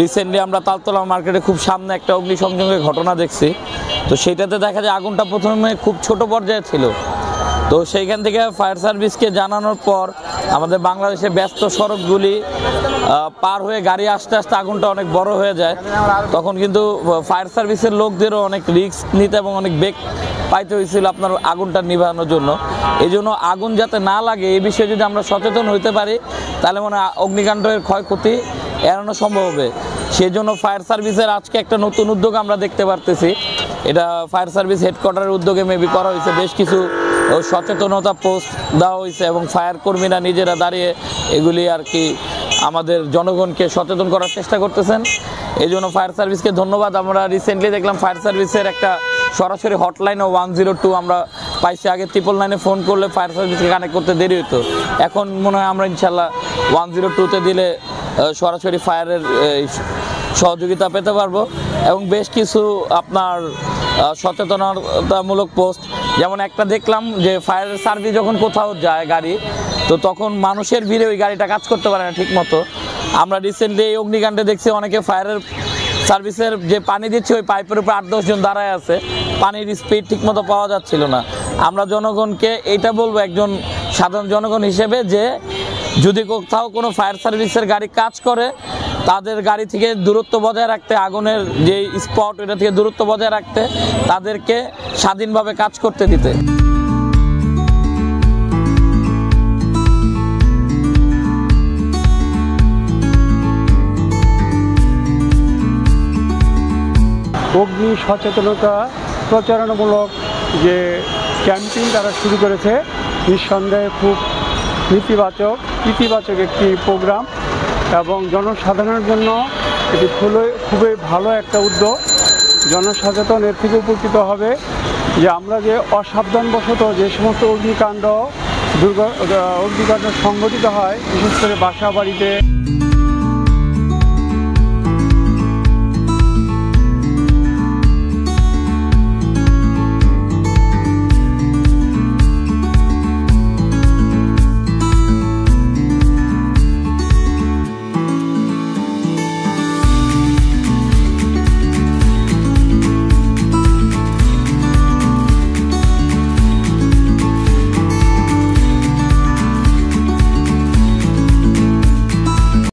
Recently আমরা তালতলা মার্কেটে খুব সামনে একটা অগ্নিসংযোগের ঘটনা দেখছি। তো সেইটাতে দেখা যায় আগুনটা প্রথমে খুব ছোট পর্যায়ে ছিল। তো সেইখান থেকে ফায়ার সার্ভিসকে জানানোর পর আমাদের বাংলাদেশে ব্যস্ত সড়কগুলি পার হয়ে গাড়ি আসতে আসতে আগুনটা অনেক বড় হয়ে যায়। তখন কিন্তু ফায়ার সার্ভিসের লোকদেরও অনেক রিস্ক নিতে এবং অনেক বেগ পাইতে হয়েছিল আপনার আগুনটা নিভানোর জন্য। এই জন্য আগুন যাতে না লাগে এই বিষয়ে যদি আমরা সচেতন হইতে পারি তাহলে মনে হয় অগ্নিকাণ্ডের ক্ষয়ক্ষতি এড়ানো সম্ভব হবে। সেই জন্য ফায়ার সার্ভিসের আজকে একটা নতুন উদ্যোগ আমরা দেখতে পারতেছি। এটা ফায়ার সার্ভিস হেডকোয়ার্টারের উদ্যোগে মেবি করা হয়েছে। বেশ কিছু সচেতনতা পোস্ট দেওয়া হয়েছে এবং ফায়ার কর্মীরা নিজেরা দাঁড়িয়ে এগুলি আর কি আমাদের জনগণকে সচেতন করার চেষ্টা করতেছেন। এই জন্য ফায়ার সার্ভিসকে ধন্যবাদ। আমরা রিসেন্টলি দেখলাম ফায়ার সার্ভিসের একটা সরাসরি হটলাইনও 102 আমরা পাইছি। আগে 999-এ ফোন করলে ফায়ার সার্ভিসকে কানেক্ট করতে দেরি হতো, এখন মনে হয় আমরা ইনশাল্লাহ 102-তে দিলে সরাসরি ফায়ারের সহযোগিতা পেতে পারবো। এবং বেশ কিছু আপনার সচেতনতামূলক পোস্ট, যেমন একটা দেখলাম যে ফায়ার সার্ভিস যখন কোথাও যায় গাড়ি, তো তখন মানুষের ভিড়ে ওই গাড়িটা কাজ করতে পারে না ঠিক মতো। আমরা রিসেন্টলি এই অগ্নিকাণ্ডে দেখছি অনেকে ফায়ারের সার্ভিসের যে পানি দিচ্ছে ওই পাইপের উপর 8-10 জন দাঁড়ায় আছে, পানির স্পিড ঠিকমতো পাওয়া যাচ্ছিল না। আমরা জনগণকে এইটা বলবো, একজন সাধারণ জনগণ হিসেবে, যে যদি কোথাও কোনো ফায়ার সার্ভিসের গাড়ি কাজ করে তাদের গাড়ি থেকে দূরত্ব বজায় রাখতে, আগুনের যে স্পট এটা থেকে দূরত্ব বজায় রাখতে, তাদেরকে স্বাধীনভাবে কাজ করতে দিতে। অগ্নি সচেতনতা প্রচারণামূলক যে ক্যাম্পেইন তারা শুরু করেছে, নিঃসন্দেহে খুব ইতিবাচক একটি প্রোগ্রাম এবং জনসাধারণের জন্য এটি খুবই ভালো একটা উদ্যোগ। জনসচেতন এর থেকে উপকৃত হবে যে আমরা যে অসাবধানবশত যে সমস্ত অগ্নিকাণ্ড সংঘটিত হয়, বিশেষ করে বাসা বাড়িতে।